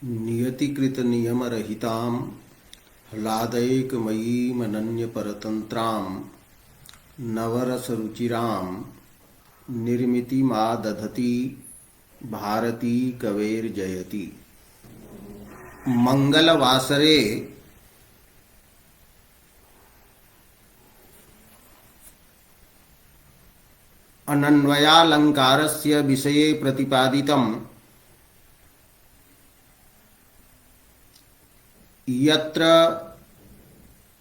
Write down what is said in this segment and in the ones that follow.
नियतिकृत नियम रहितां ह्लादैकमयीमनन्यपरतन्त्रां नवरसरुचिरां निर्मितिमादधति भारती कवेर्जयति। मंगलवासरे अनन्वयालंकारस्य विषये प्रतिपादितम् यत्र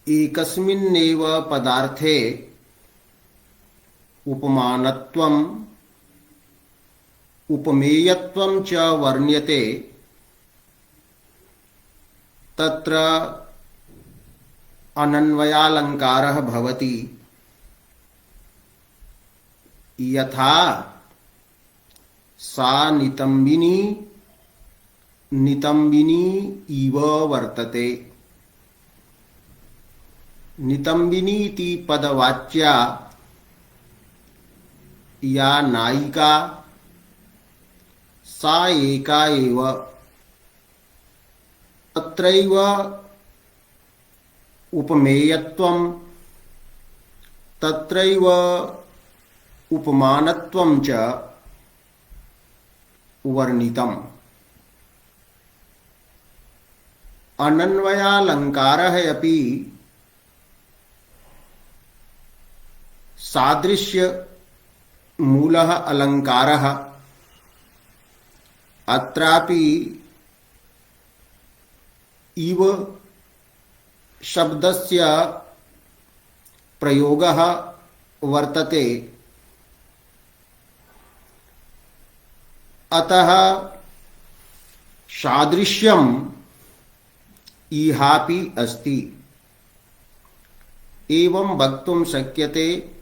एकस्मिन्नेव पदार्थे उपमानत्वम् उपमेयत्वं च वर्ण्यते तत्र अनन्वयालंकारः भवति। यथा सा नितंबिनी नितंबिनी इव वर्तते। नितंबिनीति पदवाच्या या नायिका सा एका एव। तत्रैव उपमेयत्वं तत्रैव उपमानत्वं च वर्णितम्। अनन्वयालंकारः अपि सादृश्य मूलः अलंकारः। अत्रापि इव शब्दस्य प्रयोगः वर्तते। अतः सादृश्यम् इहापि अस्ति। एवं वक्तुं शक्यते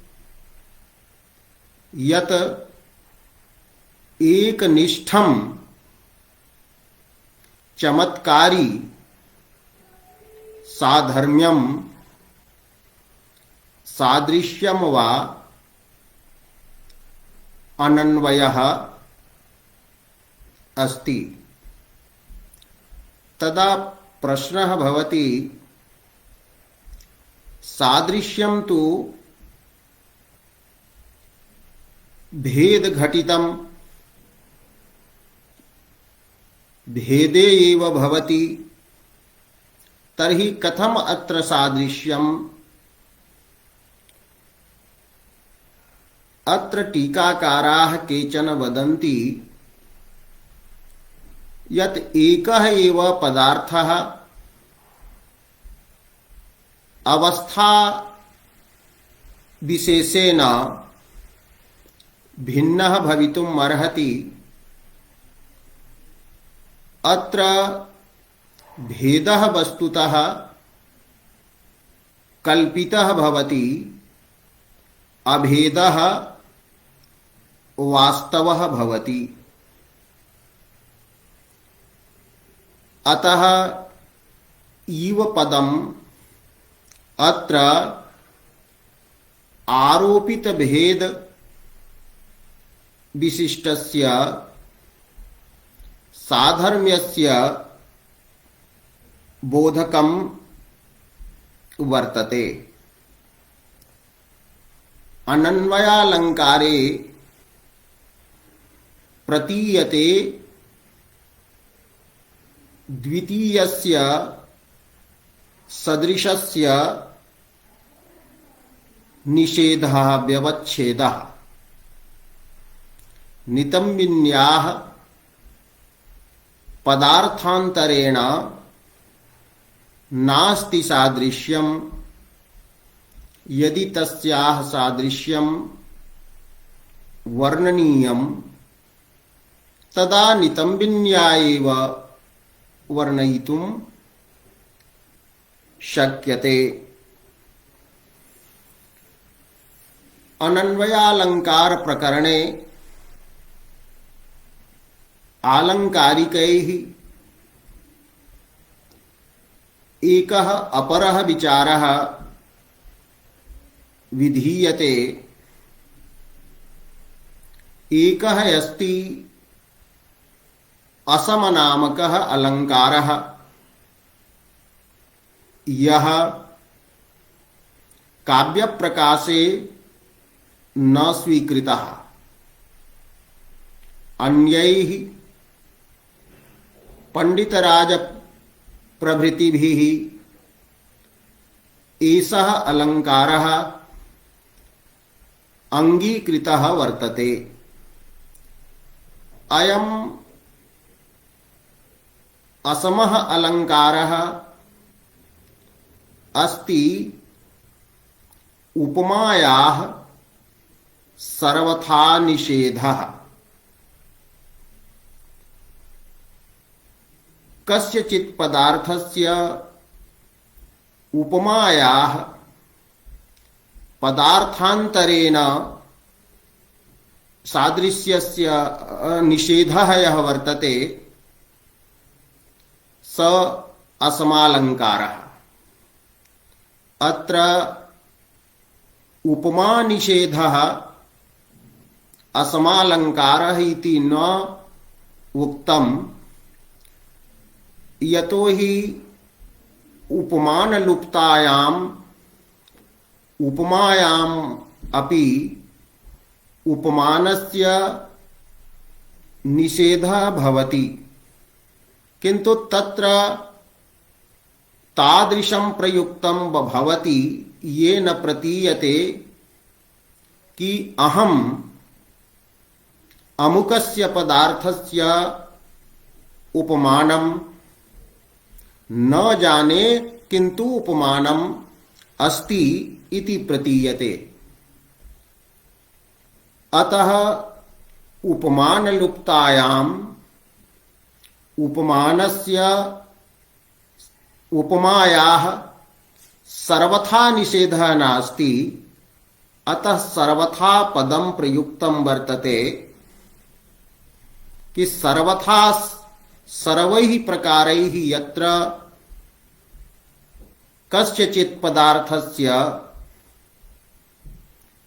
यत् एकनिष्ठं चमत्कारी साधर्म्यं सादृश्यं वा अनन्वयः अस्ति। तदा प्रश्नः भवति सादृश्यं तु भेद घटितं भेदे एव भवति। तर्हि कथम अत्र सादृश्यम्? अत्र टीकाकाराः केचन वदन्ति यत् एकः एव पदार्थः अवस्था विशेषेण भिन्नः भवितुम् अर्हति। अत्र भेदः वस्तुतः कल्पितः भवति, अभेदः वास्तवः भवति। अतः इव पदम् अत्र आरोपित भेद विशिष्टस्य साधर्म्यस्य बोधकं वर्तते। अनन्वयालंकारे प्रतीयते द्वितीयस्य सदृशस्य निषेधः व्यवच्छेदः। नितंबिन्याः पदार्थान्तरेण नास्ति सादृश्यं। यदि तस्याः सादृश्यं वर्णनीयं तदा नितंबिन्या एव वर्णयितुं शक्यते। अनन्वयालंकार प्रकरणे आलंकारिकैः एकः अपरः विचारः विधीयते। एकः अस्ति असमनामकः अलङ्कारः यः काव्यप्रकाशे न स्वीकृतः अन्यैः पंडितराज प्रभृतिभिः एषः अलङ्कारः अंगीकृतः वर्तते। अयम् असमः अलङ्कारः अस्ति उपमायाः सर्वथा निषेधः। कस्यचित् पदार्थस्य उपमायाः पदार्थान्तरेण सादृश्यस्य निषेधः यः वर्तते स असमालङ्कारः। अत्र उपमा निषेधः असमालङ्कारः इति न उक्तम्, यतोहि उपमानलुप्तायाम् उपमायाम् अपि उपमानस्य निषेधः भवति, किन्तु तत्र तादृशं प्रयुक्तं भवति येन प्रतीयते कि अहम् अमुकस्य पदार्थस्य उपमानं न जाने, किन्तु उपमानम् अस्ति इति प्रतीयते। अतः उपमानलुप्तायाम् उपमानस्य उपमायाः सर्वथा निषेधः नास्ति। अतः सर्वथा पदं प्रयुक्तं वर्तते कि सर्वथा सर्वैः प्रकारैः यत्र कस्यचित् पदार्थस्य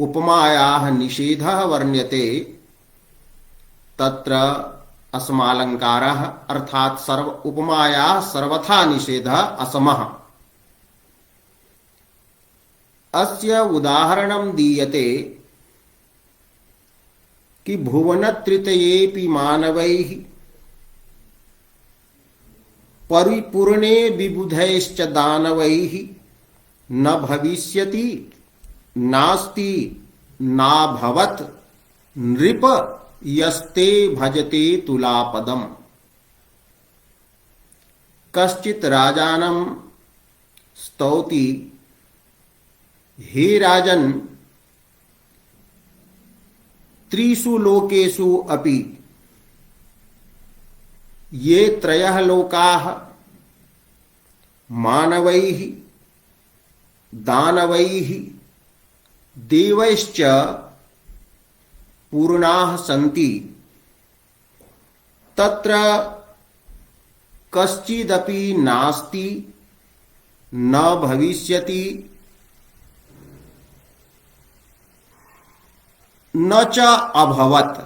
उपमायाः निषेधः वर्ण्यते तत्र असमालङ्कारः अर्थात् सर्व उपमायाः सर्वथा निषेधः असमः। अस्य उदाहरणं दीयते कि भुवनत्रितयेऽपि मानवैः परिपूर्णे विबुधैश्च दानवैः न भविष्यति नास्ति नाभवत् नृप यस्ते भजते तुलापदम्। कश्चित् राजानं स्तौति, हे राजन्, त्रिषु लोकेषु अपि ये त्रयः लोकाः मानवैः दानवैः देवैश्च पूर्णाः सन्ति, तत्र कश्चिदपि नास्ति न भविष्यति न च अभवत्।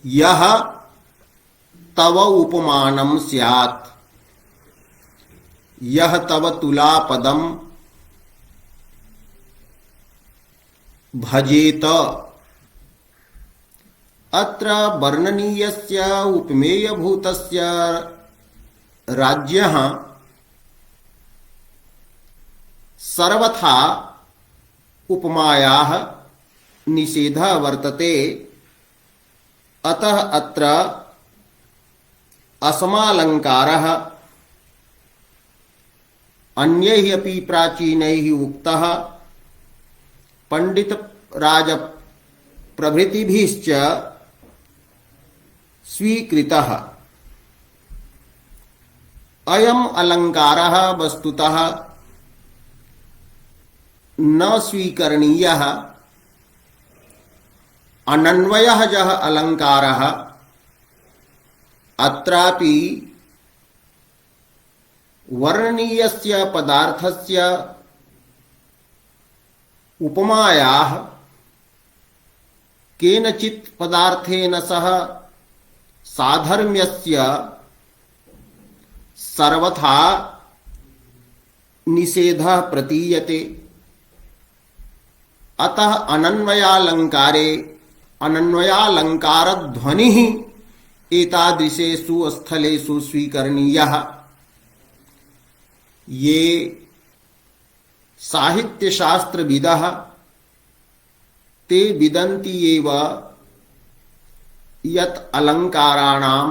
यह तव उपमानं स्यात्, यह तव तुलापदं भजेत। अत्र वर्णनीयस्य उपमेयभूतस्य राज्यः सर्वथा उपमायाः निषेधः वर्तते। अतः अत्र असमालङ्कारः अन्यैः अपि प्राचीनैः उक्तः पंडितराज प्रभृतिभिश्च स्वीकृतः। अयम् अलङ्कारः वस्तुतः न स्वीकरणीयः। अनन्वयः यः अलङ्कारः अत्रापि वर्णनीयस्य पदार्थस्य उपमायाः केनचित् पदार्थेन सह साधर्म्यस्य सर्वथा निषेधः प्रतीयते। अतः अनन्वयालंकारे अनन्वयालंकारध्वनिः एतादृशेषु स्थलेषु स्वीकरणीयः। ये साहित्यशास्त्रविदः ते विदन्ति एव यत् अलंकाराणां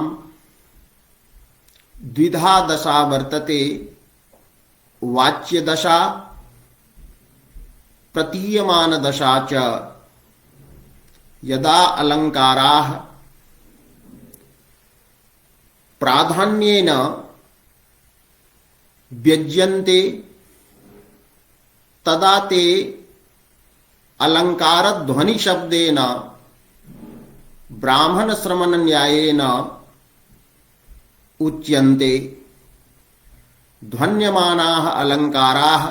द्विधा दशा वर्तते, वाच्यदशा प्रतीयमानदशा च। यदा अलंकाराः प्राधान्येन व्यज्यन्ते तदा ते अलंकारध्वनिशब्देन ब्राह्मणश्रमणन्यायेन उच्यन्ते। ध्वन्यमानाः अलंकाराः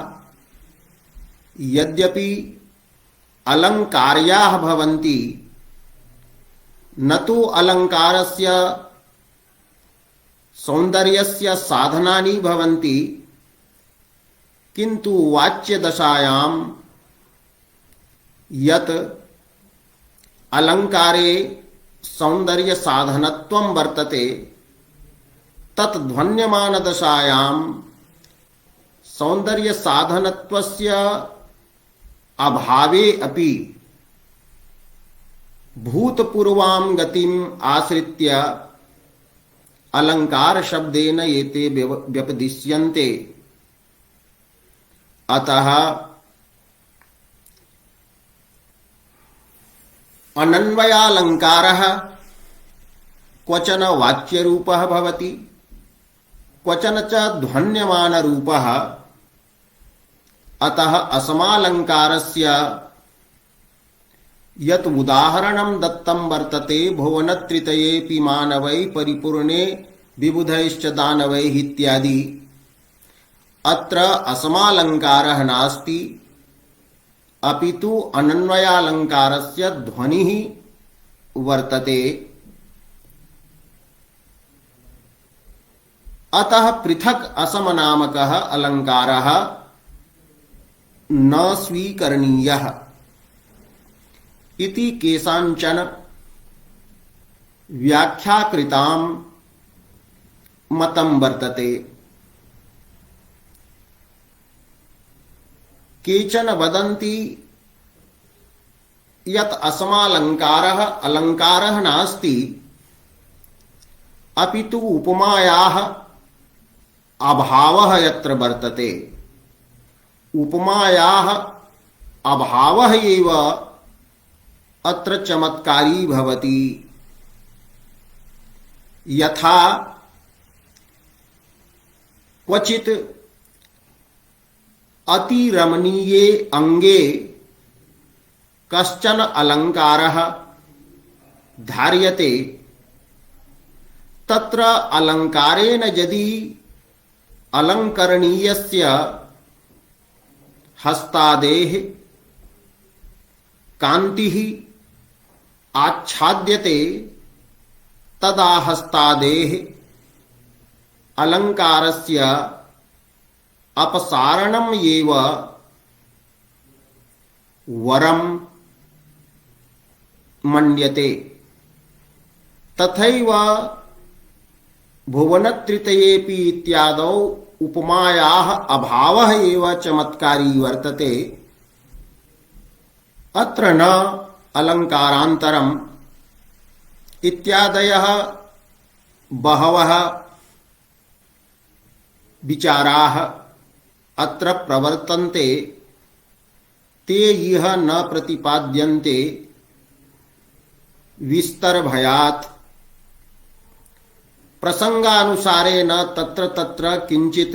यद्यपि अलंकार्याः भवन्ति न तु अलंकारस्य सौन्दर्यस्य साधनानि भवन्ति, किन्तु वाच्यदशायां यत् अलंकारे सौन्दर्य साधनत्वं वर्तते तत् ध्वन्यमानदशायां सौन्दर्य साधनत्वस्य अभावे अपि भूतपूर्वां गतिम् आश्रित्य अलंकार शब्देन एते व्यपदिश्यन्ते। अतः अनन्वयालंकारः क्वचन वाच्यरूपः भवति, क्वचन च ध्वन्यमानरूपः। अतः असमालंकारस्य यत् उदाहरणं दत्तं वर्तते भुवनत्रितयेऽपि मानवैः परिपूर्णे विबुधैश्च दानवैः इत्यादि, अत्र असमालंकारः नास्ति, अपितु अनन्वयालंकारस्य ध्वनिः वर्तते। अतः पृथक् असमनामकः अलंकारः न स्वीकरणीयः इति केषाञ्चन व्याख्याकृतां मतं वर्तते। केचन वदन्ति यत् असमालंकारः अलंकारः नास्ति, अपितु उपमायाः अभावः यत्र वर्तते, उपमायाः अभावः एव अत्र चमत्कारी भवति। यथा क्वचित् अतिरमणीये अंगे कश्चन अलंकारः धार्यते, तत्र अलंकारेण यदि अलंकरणीयस्य हस्तादेः कान्तिः आच्छाद्यते तदा हस्तादेः अलंकारस्य अपसारणम् एव वरं मन्यते। तथैव भुवनत्रितयेऽपि इत्यादौ उपमायाः अभावः एव चमत्कारी वर्तते। अत्र न अलंकारान्तरम् इत्यादयः बहवः विचाराः अत्र प्रवर्तन्ते। ते इह न प्रतिपाद्यन्ते विस्तरभयात्। प्रसंगानुसारेण तत्र तत्र किंचित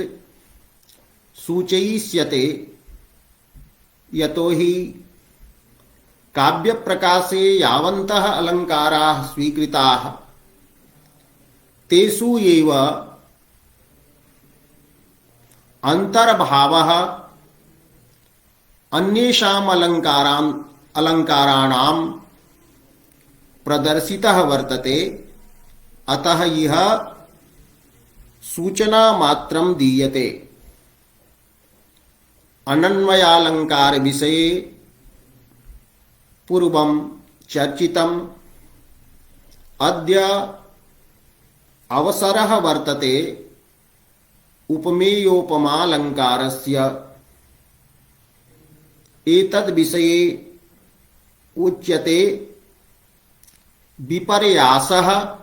सूचयिष्यते। यतो हि काव्य प्रकाशे यावन्तः अलंकाराः स्वीकृताः तेषु एव अंतर्भावः अन्येषाम् अलंकाराणां प्रदर्शितः वर्तते। अतः यह सूचना मात्रं दीयते। अनन्वयालंकार विषये पूर्वं चर्चितम्। अद्य अवसरः वर्तते उपमेयोपमालंकारस्य। एतद्विषये उच्यते विपर्यासः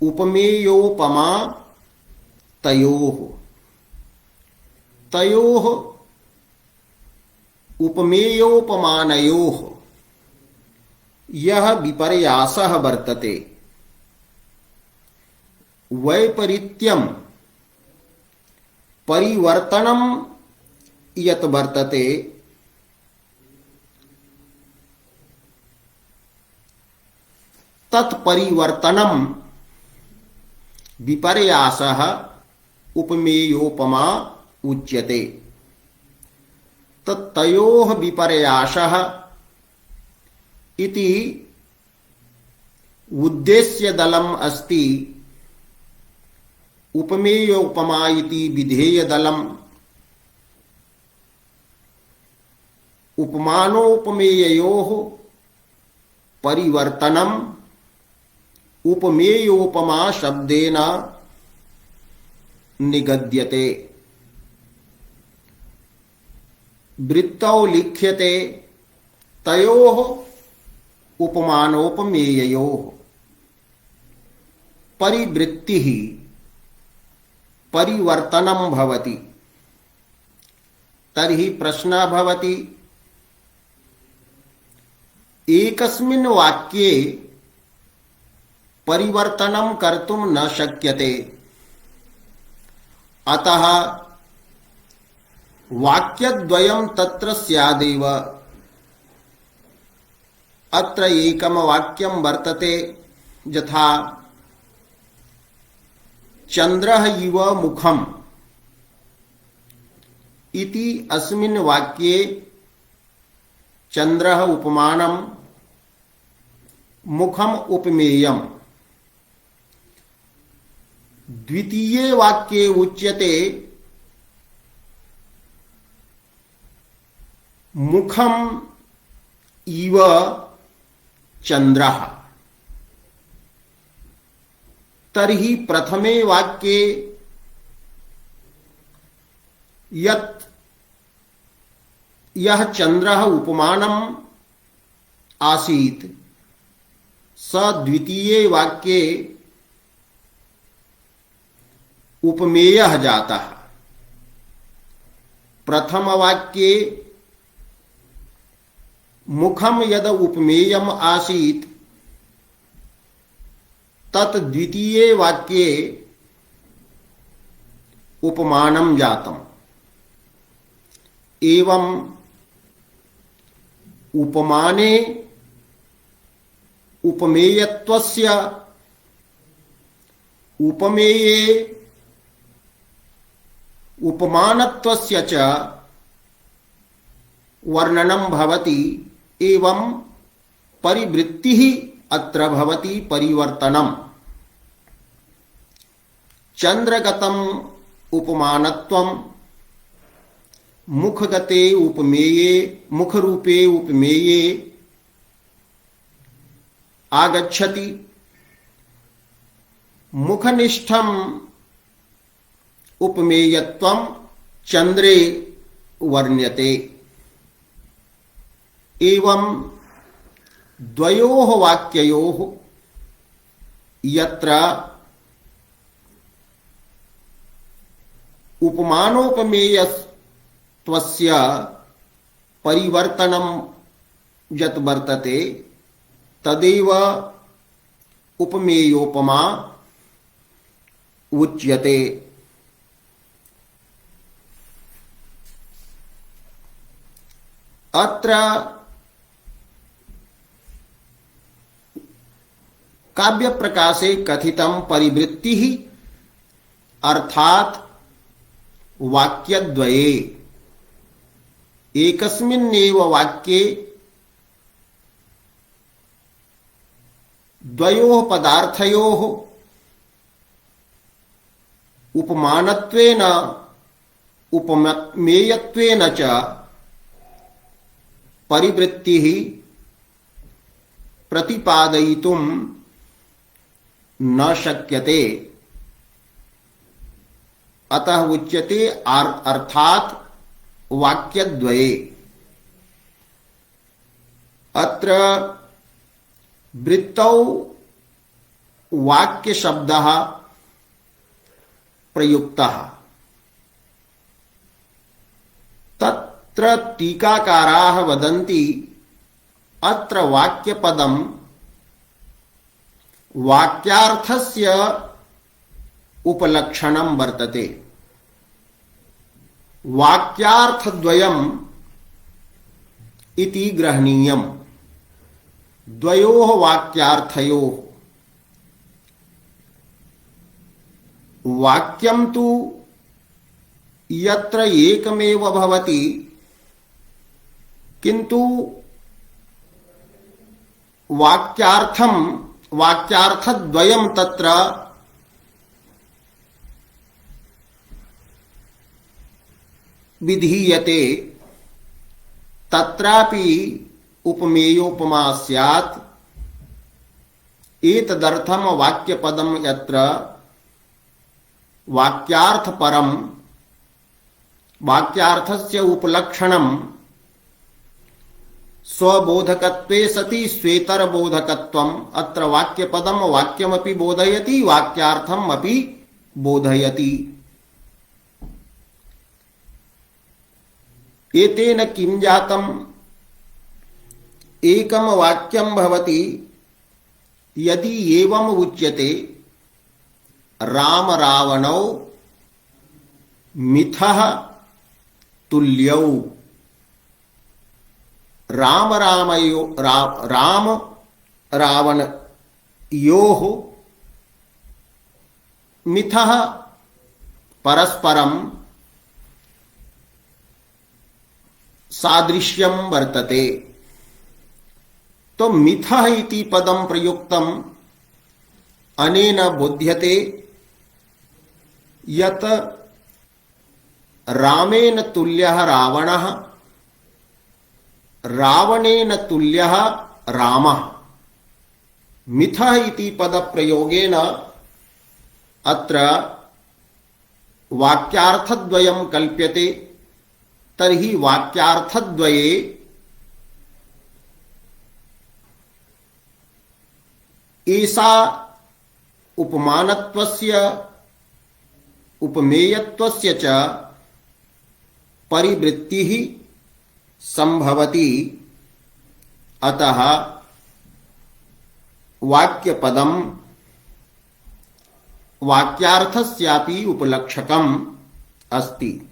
उपमेयोपमा तयोः। तयोः उपमेयोपमानयोः यह विपर्यासः वर्तते। वैपरीत्यं परिवर्तनं यत् वर्तते तत्परिवर्तनं विपर्यासः उपमेयोपमा उच्यते। तयोः विपर्यासः इति उद्देश्यदलम् अस्ति। उपमेयोपमा इति विधेयदलम्। उपमानोपमेययोः परिवर्तनम् उपमेयोपमा शब्देन निगद्यते। वृत्तौ लिख्यते तयोः उपमानोपमेययोः परिवृत्तिः परिवर्तनं भवति। तर्हि प्रश्नः भवति, एकस्मिन् वाक्ये परिवर्तनं कर्तुं न शक्यते। अतः वाक्यद्वयं तत्र स्यादेव। अत्र एकं वाक्यं वर्तते, यथा चंद्रः इव मुखम् इति। अस्मिन् वाक्ये चंद्रः उपमानम्, मुखम् उपमेयम्। द्वितीये वाक्ये उच्यते मुखम् इव चंद्रः। तर्हि प्रथमे वाक्ये यत् यह चंद्रः उपमानम् आसीत्, स द्वितीये वाक्ये उपमेयः जातः। प्रथम वाक्ये मुखम यद उपमेयम् आसीत् तत् द्वितीये वाक्ये उपमानं जातम्। एवं उपमाने उपमेयत्वस्य उपमेये उपमानत्वस्य च वर्णनं भवति। एवं परिवृत्तिः अत्र भवति परिवर्तनम्। चंद्रगतम् उपमानत्वं मुखगते उपमेये मुखरूपे उपमेये आगच्छति। मुखनिष्ठम् उपमेयत्वं चंद्रे वर्ण्यते। एवं द्वयोः वाक्ययोः यत्र उपमानोपमेयत्वस्य परिवर्तनं यत् वर्तते तदेव उपमेयोपमा उच्यते। अत्र काव्य प्रकाशे कथितं परिवृत्तिः अर्थात वाक्यद्वये एकस्मिन्नेव वाक्ये द्वयोः पदार्थयोः उपमानत्वेन उपमेयत्वेन च परिवृत्तिः प्रतिपादयितुं न शक्यते। अतः उच्यते अर्थात वाक्यद्वये। अत्र वृत्तौ वाक्यशब्दः प्रयुक्तः। तत्र टीकाकाराः वदन्ति अत्र वाक्यपदं वाक्यार्थस्य उपलक्षणं वर्तते। वाक्यार्थद्वयम् इति ग्रहणीयम्। द्वयोः वाक्यार्थयोः। वाक्यं तु यत्र एकमेव भवति, किन्तु वाक्यार्थद्वयं तत्र विधीयते। तत्रापि उपमेयोपमा स्यात्। एतदर्थं वाक्यपदं यत्र वाक्यार्थपरं वाक्यार्थस्य उपलक्षणं स्वबोधकत्वे सति स्वेतरबोधकत्वम्। अत्र वाक्यपदं वाक्यमपि बोधयति, वाक्यार्थम् अपि बोधयति। एतेन किं जातम्? एकं वाक्यं भवति। यदि एवम् उच्यते राम रावणौ मिथः तुल्यौ। राम रावणयोः मिथः परस्परं सादृश्यं वर्तते। तो मिथः इति पदं प्रयुक्तम्। अनेन बोध्यते यत् रामेण तुल्यः रावणः, रावणेन तुल्यः रामः। मिथः इति पदप्रयोगेन अत्र वाक्यार्थद्वयं कल्प्यते। तर्हि वाक्यार्थद्वये एषा उपमानत्वस्य उपमेयत्वस्य च परिवृत्तिः संभवति। अतः वाक्यपदं वाक्यार्थस्यापि उपलक्षकम् अस्ति।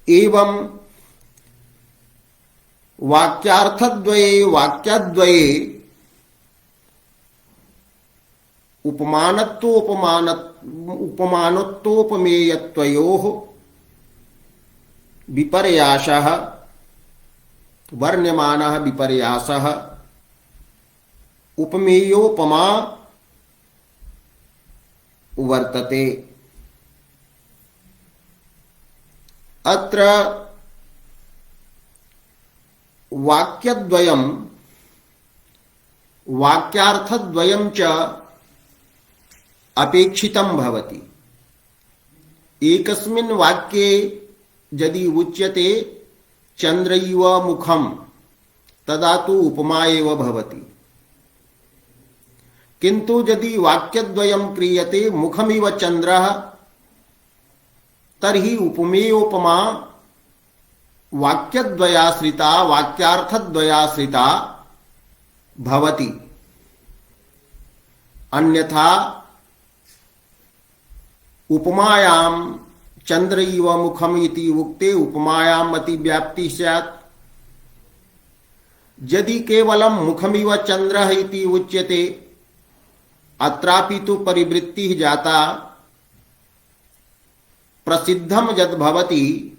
एवं वाक्यार्थद्वये वाक्यद्वये उपमानत्वोपमेयत्वयोः विपर्यासः वर्ण्यमानः विपर्यासः उपमेयोपमा वर्तते। अत्र वाक्यद्वयं वाक्यार्थद्वयं च अपेक्षितं भवति। एकस्मिन् वाक्ये यदि उच्यते चन्द्रैव मुखं, तदा तु उपमा एव भवति। किन्तु यदि वाक्यद्वयं क्रियते मुखमिव चन्द्रः, तर्हि उपमेयोपमा वाक्यद्वयाश्रिता वाक्यार्थद्वयाश्रिता भवति। अन्यथा उपमायां चंद्र इव मुखम इति उक्ते उपमायाम् अतिव्याप्ति स्यात्। यदि केवलं मुखमिव चंद्रः इति उच्यते, अत्रापि तु परिवृत्तिः जाता। प्रसिद्धं यद् भवति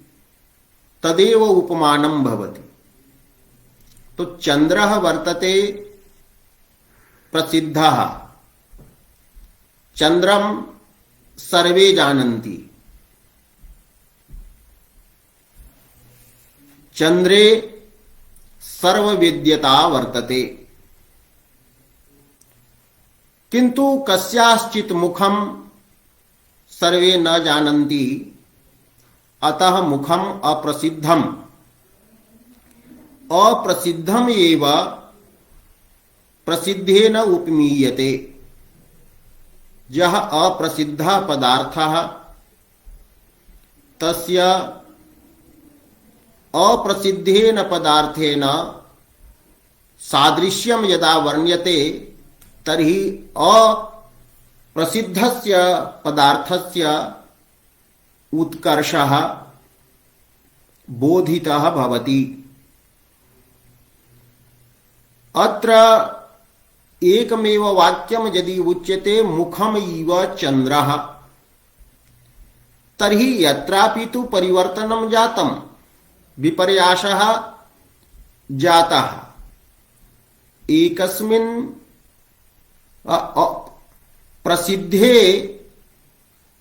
तदेव उपमानं भवति। तो चंद्रः वर्तते प्रसिद्धः, चंद्रम सर्वे जानन्ति, चंद्रे सर्ववेद्यता वर्तते। किंतु कस्याश्चित् मुखम सर्वे न जानन्ति, अतः मुखम अप्रसिद्धम, अप्रसिद्धम एव प्रसिद्धेन उपमीयते। यः अप्रसिद्धः पदार्थः तस्य अप्रसिद्धेन पदार्थेन सादृश्यं यदा वर्ण्यते तर्हि अप्रसिद्धस्य पदार्थस्य उत्कर्षः बोधितः भवति। अत्र एकमेव वाक्यं यदि उच्यते मुखम इव चंद्रः, तर्हि यत्रापि तु परिवर्तनं जातं, विपर्यासः जातः। एकस्मिन् प्रसिद्धे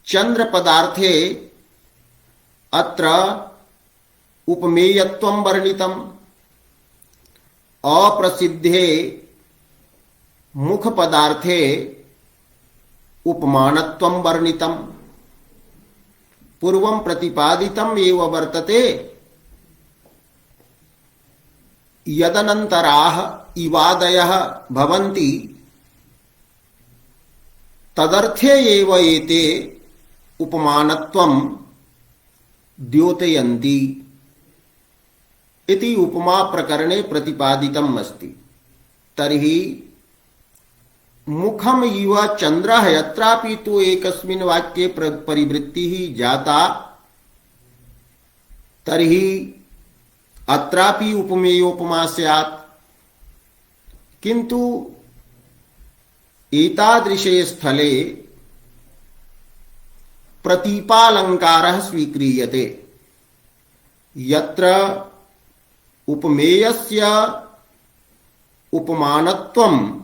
चंद्र पदार्थे अत्र उपमेयत्वं वर्णितम्, अप्रसिद्धे मुख पदार्थे उपमानत्वं वर्णितम्। पूर्वं प्रतिपादितम् एव वर्तते यदनन्तराः इवादयः भवन्ति तदर्थे एव एते उपमानत्वं द्योतयन्ति इति उपमा प्रकरणे प्रतिपादितम् अस्ति। तर्हि मुखम इव चंद्रः यत्रापि तु एकस्मिन् वाक्ये परिवृत्तिः जाता, तर्हि अत्रापि उपमेयोपमा स्यात्। किन्तु एतादृशे स्थले प्रतीपालंकारः स्वीक्रियते, यत्र उपमेयस्य उपमानत्वं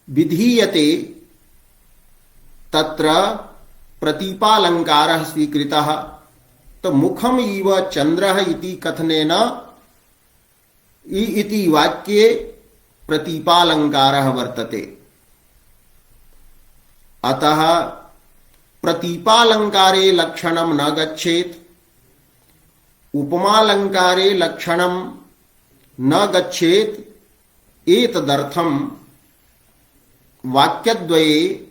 विधीयते तत्र प्रतीपालंकारः स्वीकृतः। तो मुखम इव चंद्रः इति कथनेन इति वाक्ये प्रतीपालंकारः वर्तते। अतः प्रतीपालंकारे लक्षणं न गच्छेत्, उपमालंकारे लक्षणं न गच्छेत्। एतदर्थं वाक्यद्वये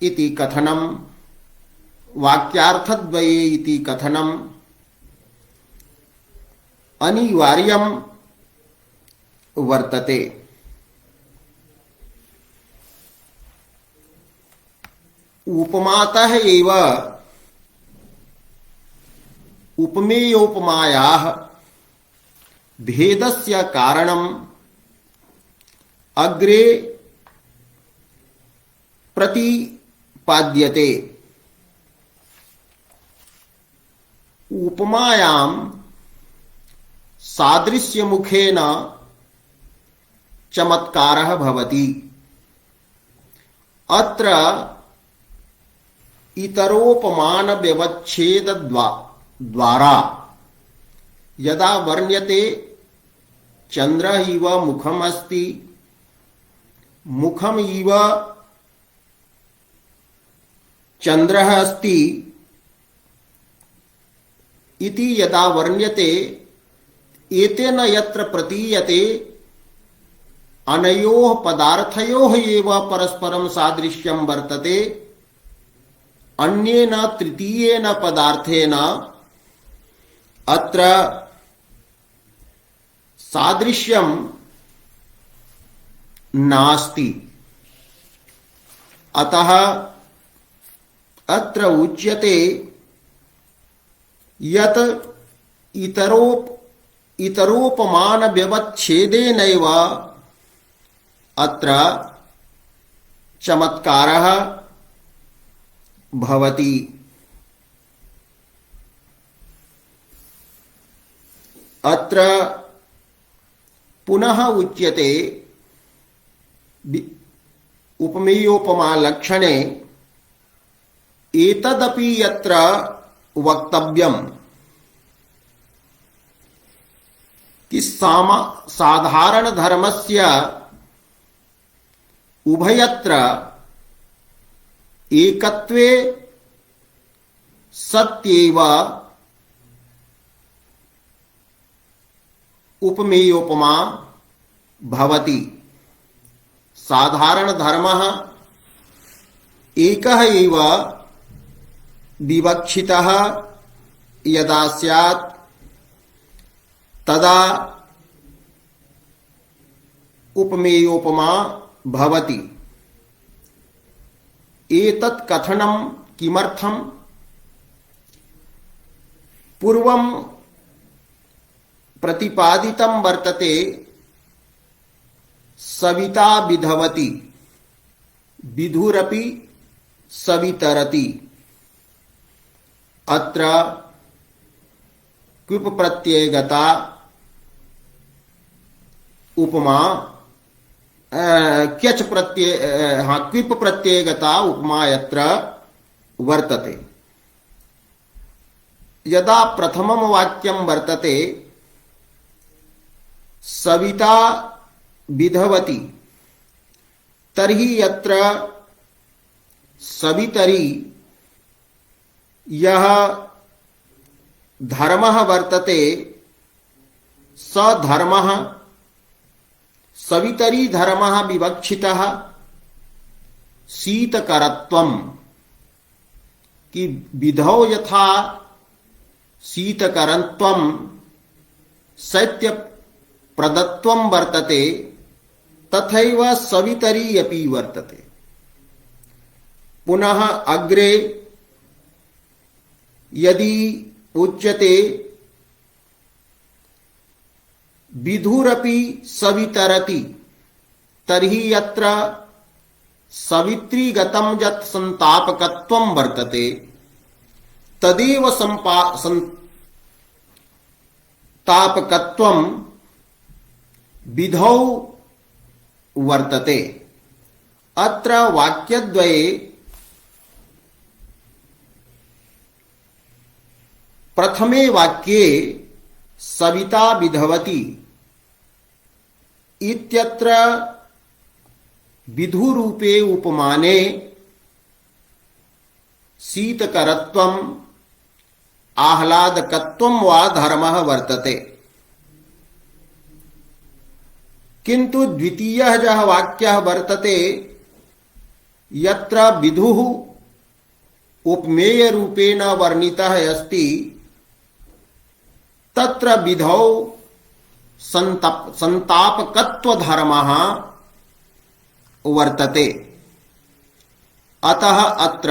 इति कथनं, वाक्यार्थद्वये इति कथनं अनिवार्यं वर्तते। उपमातः एव उपमेयोपमायाः भेदस्य कारणम् अग्रे प्रतिपाद्यते। उपमायां सादृश्यमुखेन चमत्कारः भवति। अत्र इतरोपमान व्यवच्छेद द्वारा यदा वर्ण्यते चंद्र इव मुखम अस्ति, मुखम इव चंद्रः अस्ति इति यदा वर्ण्यते, एतेन यत्र प्रतीयते अनयोः पदार्थयोः एव परस्परं सादृश्यं वर्तते, अन्येन तृतीयेन पदार्थेन अत्र सादृश्यं नास्ति। अतः अत्र उच्यते यत् इतरोपमान व्यवच्छेदेनैव अत्र चमत्कारः भवति। अत्र पुनः उच्यते उपमेयोपमा लक्षणे एतदपि यत्र वक्तव्यम् कि साधारण धर्मस्य उभयत्र एकत्वे सत्येव उपमेयोपमा भवति। साधारण धर्मः एकः एव विवक्षितः यदा स्यात् तदा उपमेयोपमा भवति। एतत् कथनं किमर्थम्? पूर्वं प्रतिपादितं वर्तते सविता विधवति विधुरपि सवितरति। अत्र क्विप प्रत्ययगता उपमा क्यच प्रत्यय क्विप प्रत्ययगता उपमा यत्र वर्तते। यदा प्रथमं वाक्यं वर्तते सविता विधवति तर्हि यत्र सवितरी यः धर्मः वर्तते स धर्मः सवितरी धर्मः विवक्षितः शीतकरत्वम् कि विधौ यथा शीतकरत्वम् शैत्य प्रदत्वं वर्तते तथैव सवितरी अपि वर्तते। पुनः अग्रे यदि उच्यते विधुरपि सवितरति तर्हि यत्र सवित्रीगतं यत् संतापकत्वं वर्तते तदेव संतापकत्वं विधौ वर्तते। अत्र वाक्यद्वये प्रथमे वाक्ये सविता विधवति इत्यत्र विधुरूपे उपमाने शीतकरत्वम् आह्लादकत्वं वा धर्मः वर्तते। किंतु द्वितीयः यः वाक्यः वर्तते यत्र विधुः उपमेय रूपेण वर्णितः अस्ति तत्र विधौ संतापकत्व धर्मः वर्तते। अतः अत्र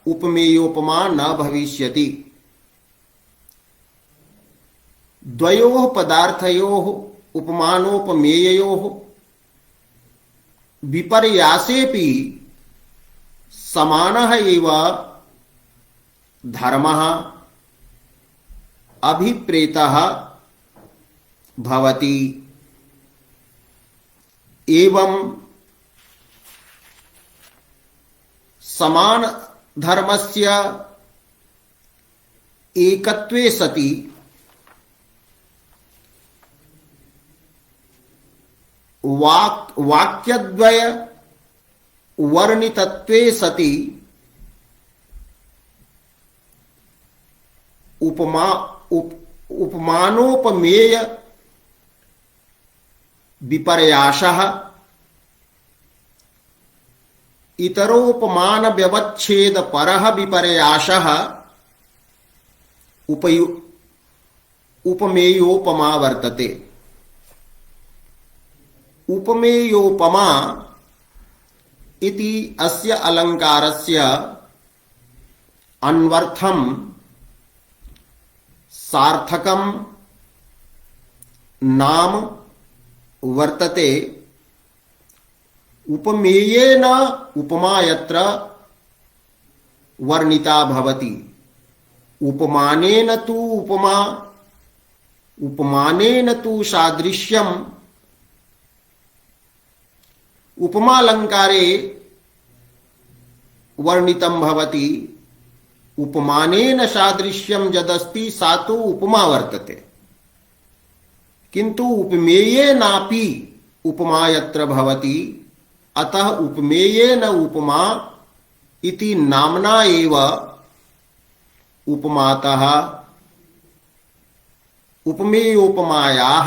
उपमेयोपमा न भविष्यति। द्वयोः पदार्थयोः उपमानोपमेययोः विपर्यासेपि समानः एव धर्मः अभिप्रेतः भवति। एवं समान धर्मस्य एकत्वे सति वाक्यद्वय वर्णितत्वे सति उपमानोपमेय विपर्यासः इतरोपमान व्यवच्छेद परः विपर्यासः उपमेयोपमा वर्तते। उपमेयोपमा इति अस्य अलंकारस्य अन्वर्थं सार्थकं नाम वर्तते। उपमेयेन उपमा यत्र वर्णिता भवति उपमानेन तु उपमा उपमानेन तु सादृश्यम, उपमालंकारे वर्णितम भवति। उपमानेन सादृश्यम यदस्ति सा तु उपमा वर्तते, किंतु उपमेयेनापि उपमा यत्र भवति, अतः उपमेयेन उपमा इति नाम्ना एव उपमातः उपमेयोपमायाः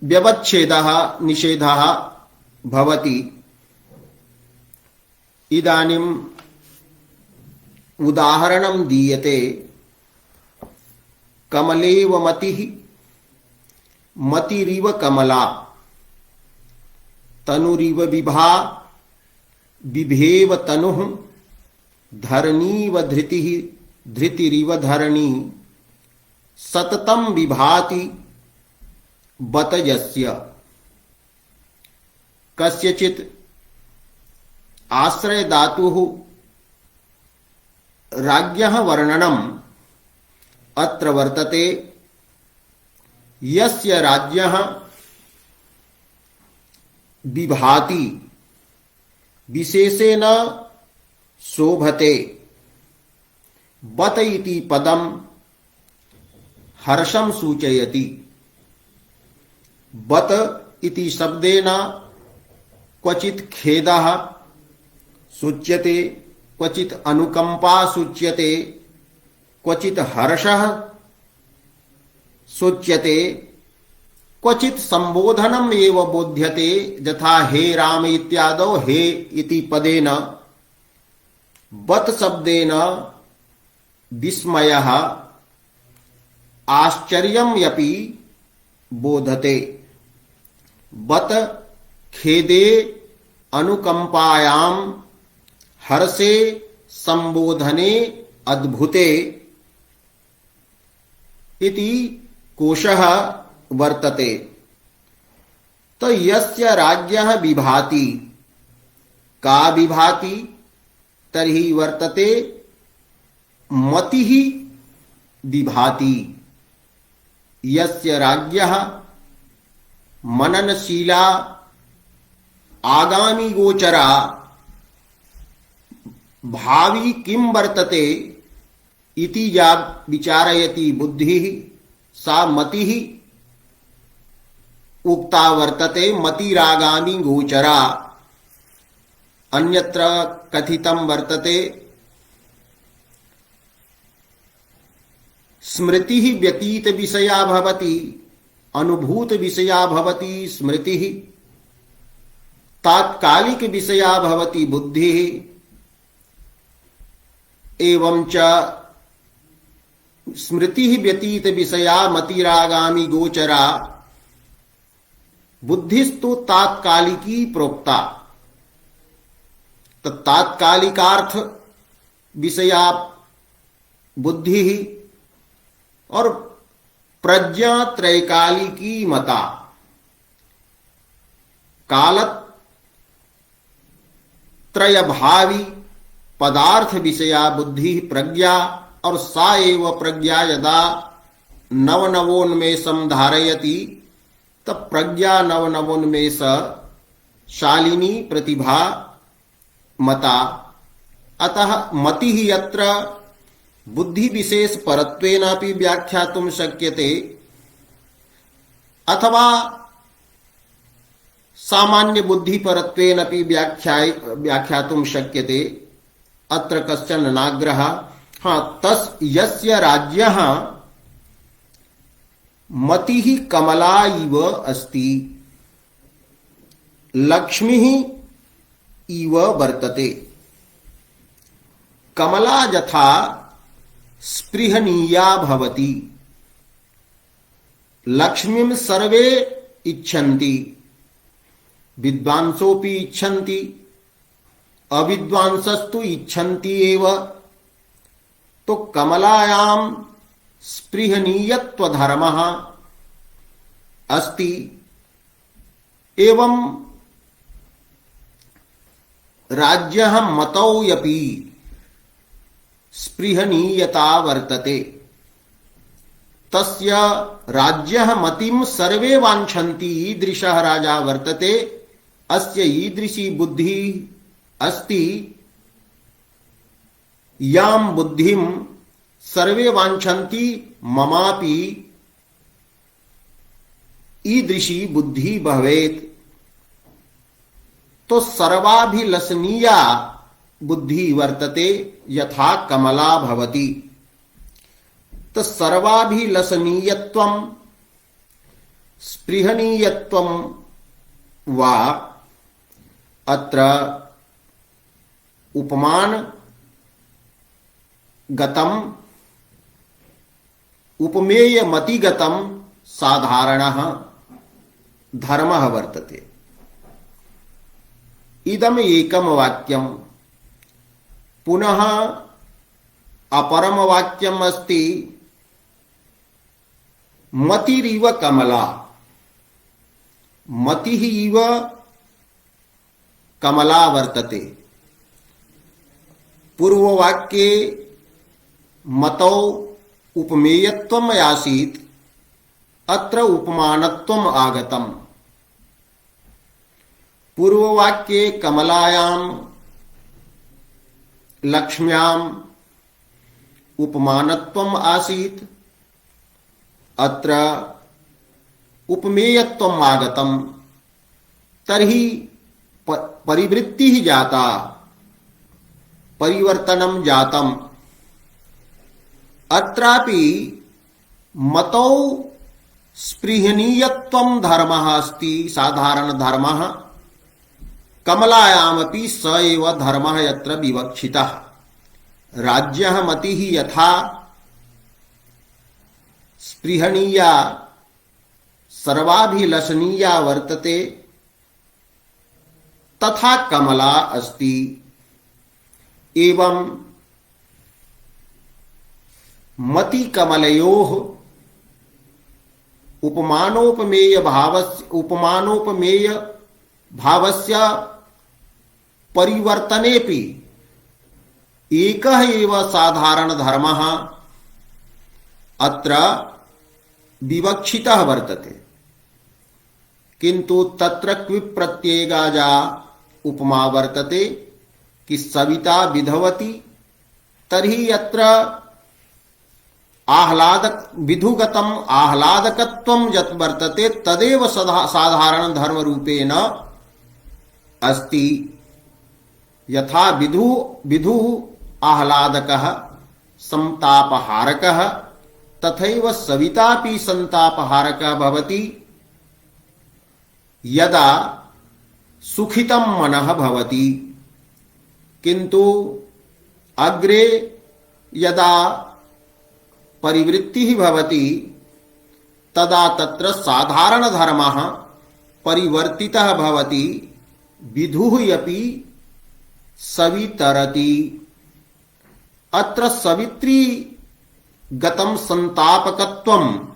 व्यवच्छेदः निषेधः भवति। इदानीम् उदाहरणं दीयते। कमलेव मतिः, मतिरिव कमला, तनुरिव विभा, बिभेव तनुः, धरणीव धृतिः, धृतिरिव धरणी, सततं विभाति बत यस्य। कस्यचित् आश्रय धातुः राज्ञः वर्णनम् अत्र वर्तते। यस्य राज्ञः विभाति विशेषेण शोभते। बत इति पदम हर्षं सूचयति। बत इति शब्देन क्वचित् खेदः सूच्यते, क्वचित् अनुकंपा सूच्यते, क्वचित् हर्षः सूच्यते, क्वचित् संबोधनम् एव बोध्यते, यथा हे राम इत्यादौ हे इति पदेन। बत शब्देन विस्मयः आश्चर्यं यपि बोधते। बत खेदे अनुकंपायां हर्षे संबोधने अद्भुते इति कोशः वर्तते। तो यस्य राज्ञः विभाति, का विभाति तर्हि वर्तते मतिः विभाति। यस्य राज्ञः मननशीला आगामी गोचरा, भावी किं वर्तते इति या विचारयति बुद्धिः, सा मतिः उक्ता वर्तते। मतिरागामी गोचरा। अन्यत्र कथितं वर्तते स्मृतिः व्यतीत विषया भवति, अनुभूत विषया भवति स्मृतिः, तात्कालिक विषया भवति बुद्धिः, एवं च स्मृतिः व्यतीत विषया मतिरागामी गोचरा, बुद्धिस्तु तात्कालिकी प्रोक्ता। तो तात्कालिकार्थ विषया बुद्धि और प्रज्ञा त्रैकालिकी मता। कालत्रय भावी पदार्थ विषया बुद्धि प्रज्ञा, और सा एव प्रज्ञा यदा नवनवोन्मेषं धारयति तब प्रज्ञा नवनवोन्मेष शालिनी प्रतिभा मता। अतः मतिः यत्र बुद्धि विशेष परत्वेनापि व्याख्यातुं शक्यते, अथवा सामान्य बुद्धि परत्वेनापि व्याख्यातुं शक्यते। अत्र कश्चन नाग्रहः। तस् यस्य राज्ञः मतिः कमला इव अस्ति, लक्ष्मीः इव वर्तते। कमला यथा स्पृहणीया भवति, लक्ष्मीं सर्वे इच्छन्ति, विद्वांसोऽपि इच्छन्ति, अविद्वांसस्तु इच्छन्ति एव। तो कमलायां स्पृहणीयत्व धर्मः अस्ति। एवं राज्यः मतौ यपि स्पृहणीयता वर्तते। तस्य राज्यः मतिं सर्वे वाञ्छन्ति ईदृशः राजा वर्तते। अस्य ईदृशी बुद्धिः अस्ति यां बुद्धिं सर्वे वाञ्छन्ति ममापि ईदृशी बुद्धि भवेत्। तो सर्वाभिलषणीया बुद्धि वर्तते यथा कमला भवति। तो सर्वाभिलषणीयत्वं स्पृहणीयत्वं वा अत्र उपमान गतम उपमेय मतिगतम साधारणः धर्मः वर्तते। इदम एकम वाक्यम। पुनः अपरम वाक्यम अस्ति मतिरिव कमला। मतिः इव कमला वर्तते। पूर्ववाक्ये मतौ उपमेयत्वम् आसीत्, अत्र उपमानत्वम् आगतम्। पूर्ववाक्ये कमलायां लक्ष्म्यां उपमानत्वम् आसीत्, अत्र उपमेयत्वम् आगतम्। तर्हि परिवृत्तिः जाता, परिवर्तनं जातम्। अत्रापि मतौ स्पृहणीयत्वं धर्मः अस्ति, साधारण धर्मः। कमलायामपि स एव धर्मः यत्र विवक्षितः। राज्यः मतिः यथा स्पृहणीया सर्वाभिलषणीया वर्तते तथा कमला अस्ति। एवं मति कमलयोः उपमानोपमेय भावस्य परिवर्तनेपि एकः एव साधारण धर्मः अत्र विवक्षितः वर्तते। किंतु तत्र क्विप् प्रत्ययगाजा उपमा वर्तते कि सविता विधवती। तर्हि अत्र विधुगतम आह्लादकत्वं यत् वर्तते तदेव साधारण धर्म रूपेण अस्ति। यथा विधुः आह्लादकः संतापहारकः तथैव सवितापि संतापहारकः भवति यदा सुखितं मनः भवति। किंतु अग्रे यदा परिवृत्तिः भवति तदा तत्र साधारण धर्मः परिवर्तितः भवति। विधुः अपि सवितरति। अत्र सवित्री गतं संतापकत्वं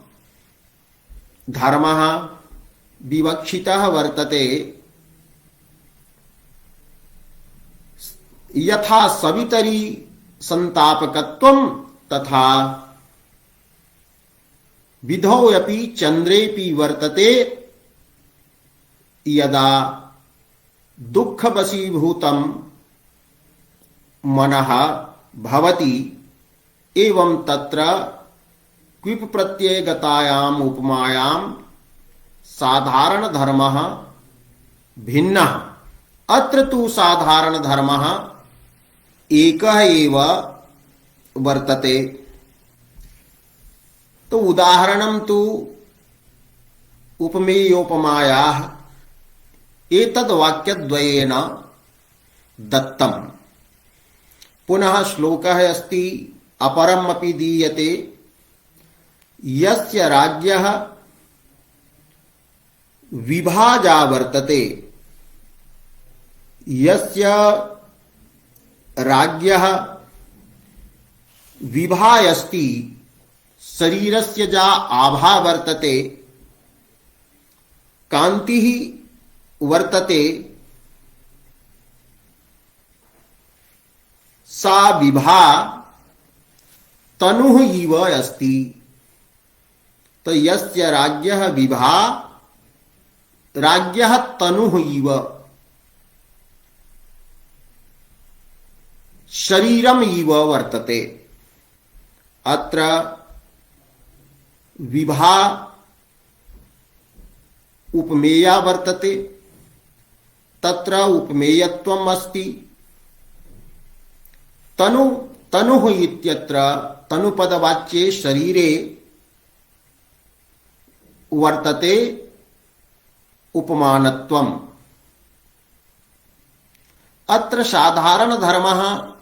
धर्मः विवक्षितः वर्तते। यथा सवितरी संतापकत्वं तथा विधौ अपि चंद्रेपि वर्तते। यदा दुःखवशीभूतं मनः भवति एवं तत्र क्विप् प्रत्ययगतायाम् उपमायां साधारण धर्मः भिन्नः। अत्र तु साधारण धर्मः एकः एव वर्तते। तो उदाहरणं तु उपमेयोपमायाः एतद् वाक्यद्वयेन दत्तम्। पुनः श्लोकः अस्ति अपरमपि दीयते यस्य राज्यः विभाजा वर्तते। यस्य राज्यः विभायस्ति शरीरस्य जा आभा वर्तते कान्तिः वर्तते सा विभा तनुः इव अस्ति। तो यस्य राज्यः विभा राज्यः तनुः इव शरीरम इव वर्तते। अत्र विभा उपमेया वर्तते, तत्र उपमेयत्वम् अस्ति। तनुः इत्यत्र तनुपदवाच्ये शरीरे वर्तते उपमानत्वम्। अत्र साधारण धर्मः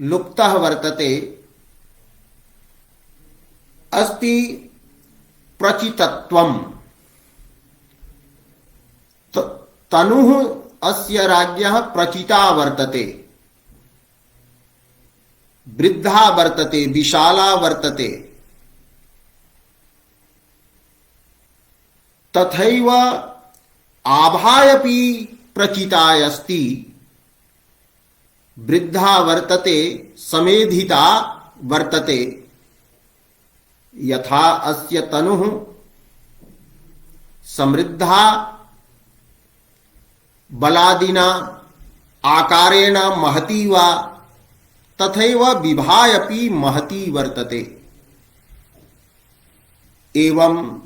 लुप्तः वर्तते, अस्ति प्रचितत्वम्। तनुः अस्य राज्यः प्रचिता वर्तते, वृद्धा वर्तते, विशाला वर्तते। तथैव आभायपि प्रचिता अस्ति, वृद्धा वर्तते, समेधिता वर्तते। यथा अस्य तनुः समृद्धा बलादिना आकारेण महती वा, तथैव विभायपि महती वर्तते। एवं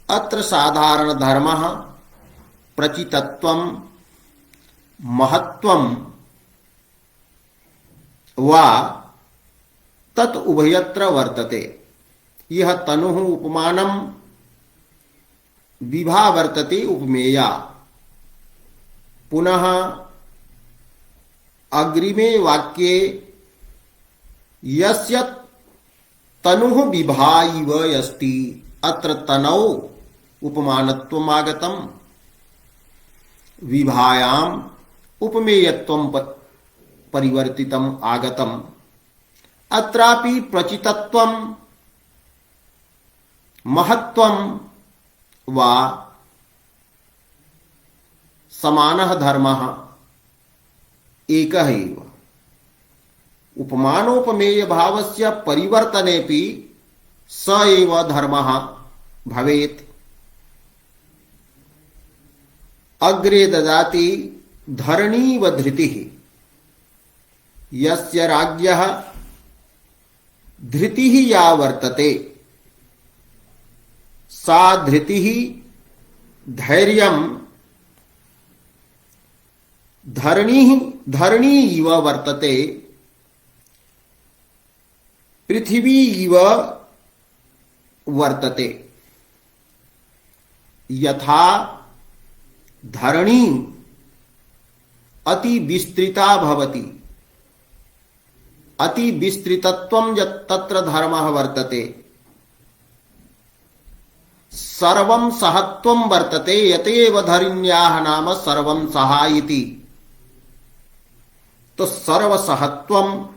अत्र साधारण धर्मः प्रचितत्वं महत्वं वा तत् उभयत्र वर्तते। यह तनुः उपमानं, विभा वर्तते उपमेया। पुनः अग्रिमे वाक्ये यस्य तनुः विभा इव अस्ति, अत्र तनौ उपमानत्वम् आगतम्, विभायाम् उपमेयत्वं परिवर्तितम् आगतम्। अत्रापि प्रचितत्वं महत्वं वा समानः धर्मः एकः एव। उपमानोपमेय भावस्य परिवर्तनेपि स एव धर्मः भवेत्। अग्रे ददाति धरणीव धृतिः। यस्य राज्यः धृतिः या वर्तते, सा धृतिः धैर्यं धरणी इव वर्तते, पृथिवी इव वर्तते। यथा धरणी अति विस्तृता भवति, अति विस्तृतत्वं तत्र धर्मः वर्तते। सर्वं सहत्वं वर्तते, यतेव धरिण्याः नाम सर्वं सहा इति। तो सर्वसहत्वं,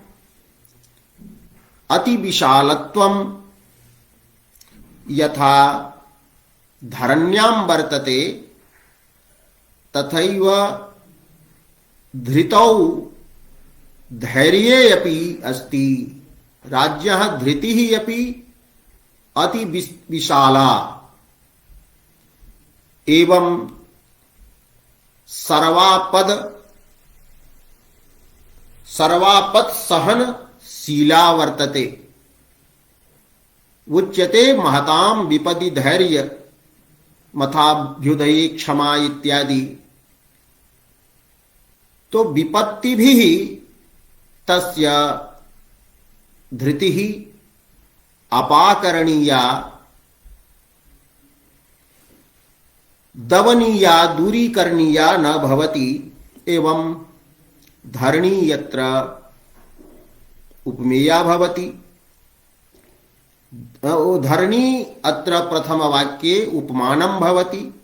अति विशालत्वं यथा धरण्यां वर्तते, तथैव धृतौ धैर्ये अपि अस्ति। राज्यः धृतिः अपि अति विशाला। एवं सर्वापद सहनशीला वर्तते। उच्यते महतां विपदि धैर्य मथाभ्युदये क्षमा इत्यादि। तो विपत्तिभिः तस्य धृतिः अपाकरणीया, दवनीया, दूरीकरणीया न भवति। एवं धरणी यत्र उपमेया भवति, धरणी अत्र प्रथमवाक्ये उपमानं भवति,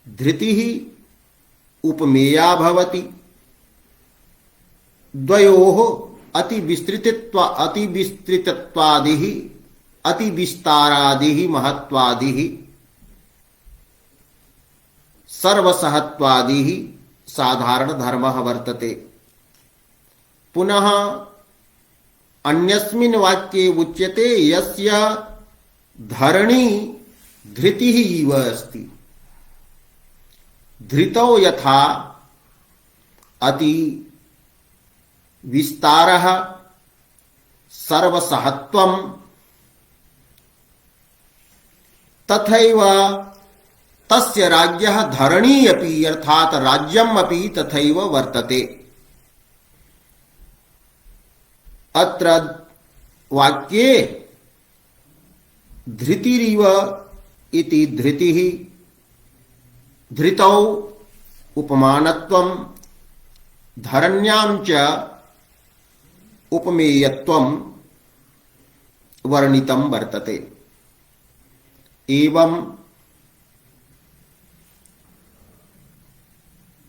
धृतिः उपमेया भवति। द्वयोः अतिविस्तृतत्वादिः अतिविस्तारादिः महत्वादिः सर्वसहत्वादिः साधारण धर्मः वर्तते। पुनः अन्यस्मिन् वाक्ये उच्यते यस्य धरणी धृतिः इव अस्ति। धृतौ यथा अति विस्तारः सर्वसहत्वम् तथैव तस्य राज्यः धरणी अपि अर्थात राज्यम् अपि तथैव वर्तते। अत्र वाक्ये धृतिरिव इति धृतिः धृतौ उपमानत्वं धरण्यां च उपमेयत्वं वर्णितं वर्तते। एवं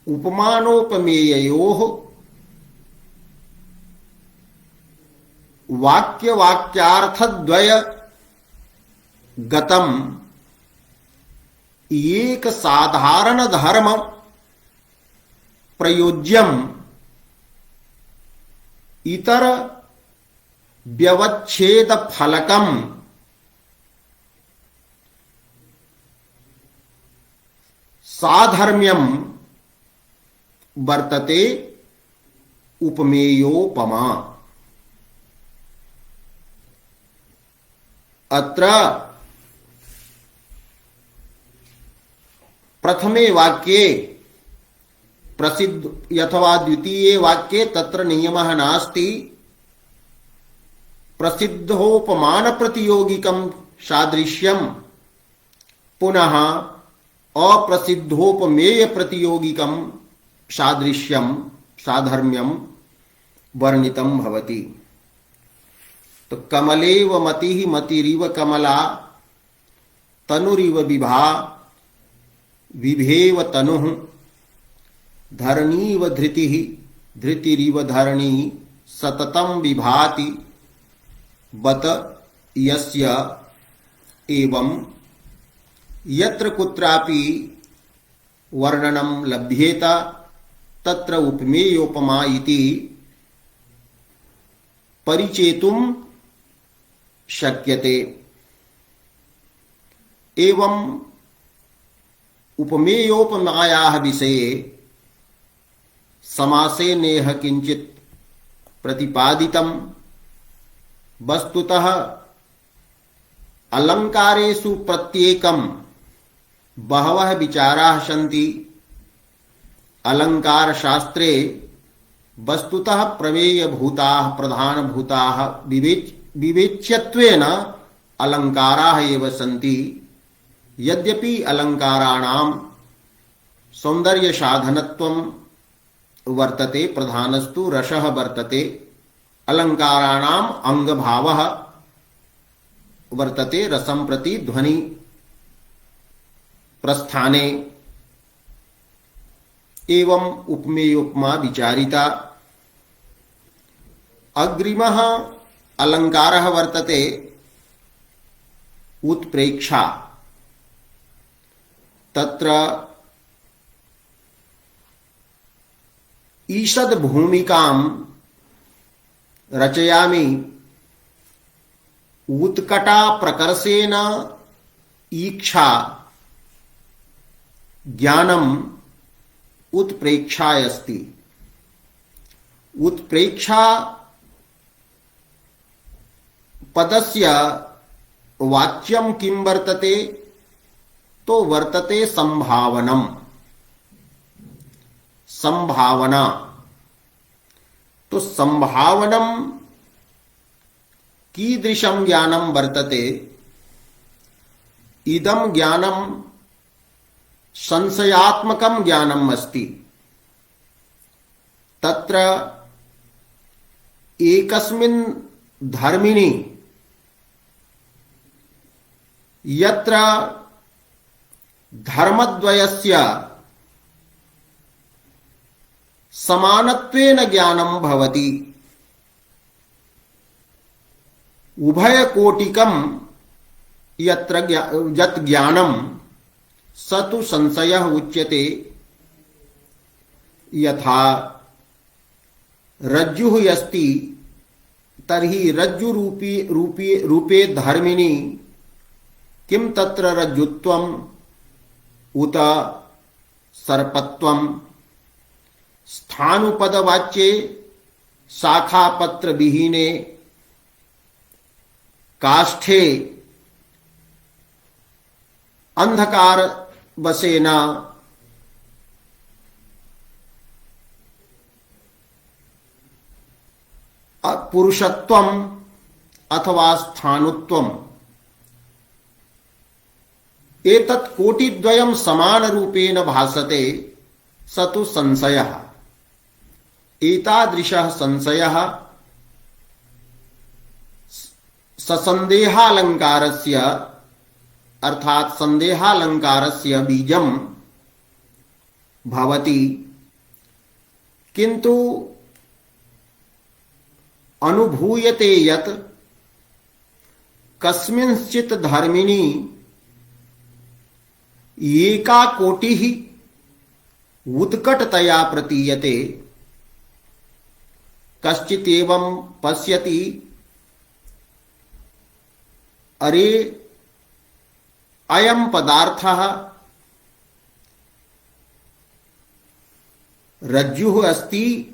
उपमानोपमेययोः वाक्यवाक्यार्थद्वय गतम एक साधारण धर्म प्रयोज्यम इतर व्यवच्छेद फलकम साधर्म्यम वर्तते उपमेयोपमा। अत्र प्रथमे वाक्ये प्रसिद्ध अथवा द्वितीये वाक्ये तत्र नियमः नास्ति। प्रसिद्धोपमान प्रतियोगिकं सादृश्यं पुनः अप्रसिद्धोपमेय प्रतियोगिकं सादृश्यं साधर्म्यं वर्णितं भवति। तो कमलेव मतिः मतिरिव कमला तनुरिव विभा विभेव तनुः धरणीव धृतिः धृतिरिव धरणी सततं विभाति बत यस्य। एवं यत्र कुत्रापि वर्णनं लभ्येत तत्र उपमेयोपमा इति परिचेतुं शक्यते। एवं उपमेयोपमायाः विषये समासे नेह किंचित प्रतिपादितम्। वस्तुतः अलंकारेषु प्रत्येकं बहवः विचाराः सन्ति। अलंकार शास्त्रे वस्तुतः प्रमेयभूताः प्रधानभूताः विवेच्यत्वेन अलंकाराः एव सन्ति। यद्यपि अलंकाराणां सौंदर्य साधनत्वं वर्तते प्रधानस्तु रसः वर्तते। अलंकाराणाम् अंगभावः वर्तते रसं प्रति ध्वनि प्रस्थाने। एवं उपमेयोपमा विचारिता। अग्रिमः अलंकारः वर्तते उत्प्रेक्षा। तत्र ईषद् भूमिकां रचयामि उत्कटा प्रकर्षेण ईक्षा ज्ञानम् उत्प्रेक्षा अस्ति। उत्प्रेक्षा पदस्य वाच्यं किं वर्तते तो वर्तते संभावनम्। संभावना तो संभावनम् कीदृशं ज्ञानं वर्तते। इदं ज्ञानं संशयात्मकं ज्ञानम् अस्ति। तत्र एकस्मिन् धर्मिणि यत्र धर्मद्वयस्य समानत्वेन ज्ञानं भवति उभयकोटिकं यत्र यत् ज्ञानं स तु संशयः उच्यते। यथा रज्जुः अस्ति तर्हि रज्जु रूपे धर्मिणी किम तत्र रज्जुत्वम उत सर्पत्वम स्थानुपदवाच्ये शाखापत्र विहीने काष्ठे अंधकार वसेन पुरुषत्वम अथवा स्थानुत्वम एतत् कोटिद्वयं समान रूपेण भासते स तु संशयः। एतादृशः संशयः ससंदेहालंकारस्य अर्थात संदेहालंकारस्य बीजं भवति, किंतु अनुभूयते यत् कस्मिंश्चित् धर्मिणी एका कोटिः उत्कटतया प्रतीयते। कश्चित् एवं पश्यति, अरे अयं पदार्थः रज्जुः अस्ति,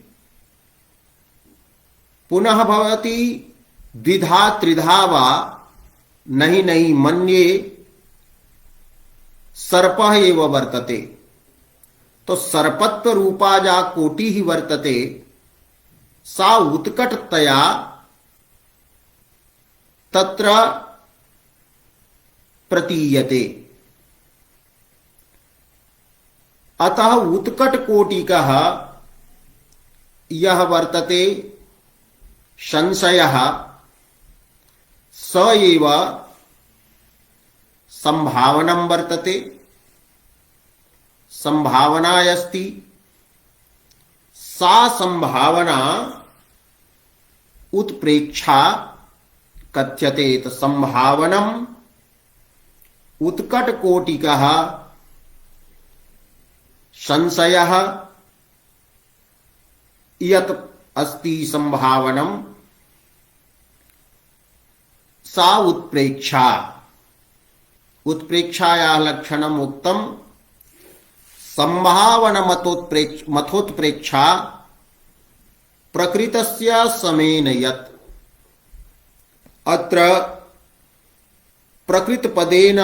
पुनः भवति द्विधा त्रिधा वा, नहीं नहीं मन्ये सर्पः एव वर्तते। तो सर्पत्व रूपा जा कोटि ही वर्तते, सा उत्कटतया तत्र प्रतीयते। अतः उत्कट कोटिकः यह वर्तते संशयः स एव संभावनं वर्तते। संभावना अस्ति, सा संभावना उत्प्रेक्षा कथ्यते। तो संभावनम् उत्कटकोटिकः संशयः यत् अस्ति संभावनम् सा उत्प्रेक्षा। उत्प्रेक्षायाः लक्षणम् उक्तम्। संभावनमथोत्प्रेक्षा प्रकृतस्य समेन यत्। अत्र प्रकृतपदेन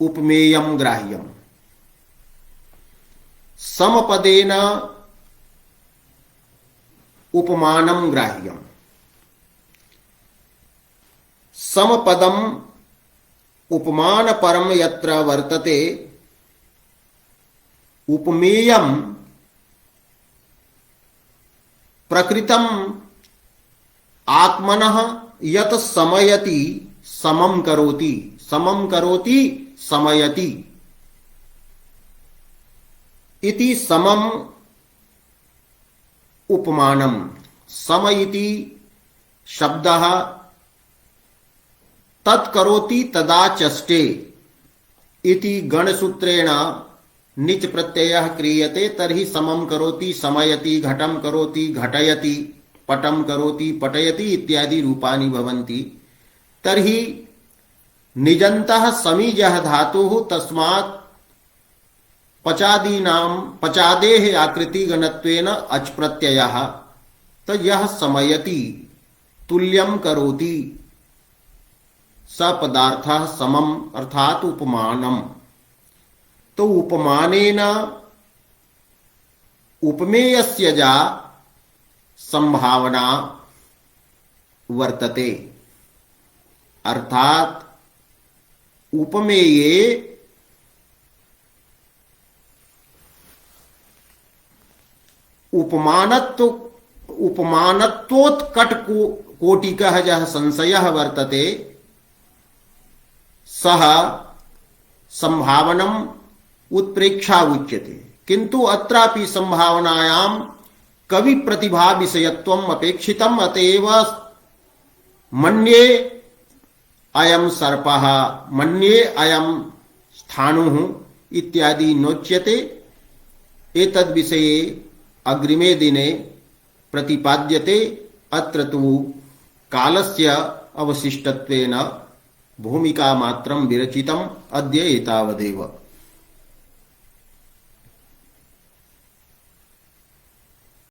उपमेयं ग्राह्यम्, समपदेन उपमानं ग्राह्यम्। समपदम् उपमानपरं यत्र वर्तते, उपमेयं प्रकृतम् आत्मनः यत् समयति समं करोति, समं करोति समयति इति समम् उपमानम्। सम इति शब्दः तत्करोति तदा चष्टे इति गणसूत्रेण निच प्रत्ययः क्रियते। तर्हि समं करोति समयति, घटं करोति घटयति, पटं करोति पटयति इत्यादि रूपाणि भवन्ति। तर्हि निजन्तः समीजः धातुः, तस्मात् पचादेः आकृतिगणत्वेन अच् प्रत्ययः। तो यह समयति तुल्यं करोति, स पदार्थः समम् अर्थात उपमानम्। तो उपमानेन उपमेयस्य जा संभावना वर्तते, अर्थात उपमेये उपमानत्वोत्कट कोटिकः यः संशयः वर्तते, सः संभावनम् उत्प्रेक्षा उच्यते। किंतु अत्रापि संभावनायां कवि प्रतिभा विषयत्वम् अपेक्षितम्। अतएव मन्ये अयं सर्पः, मन्ये अयं स्थाणुः इत्यादि नोच्यते। एतद्विषये अग्रिमे दिने प्रतिपाद्यते। अत्र तु कालस्य अवशिष्टत्वेन भूमिका मात्रं विरचितम्। अद्य एतावदेव।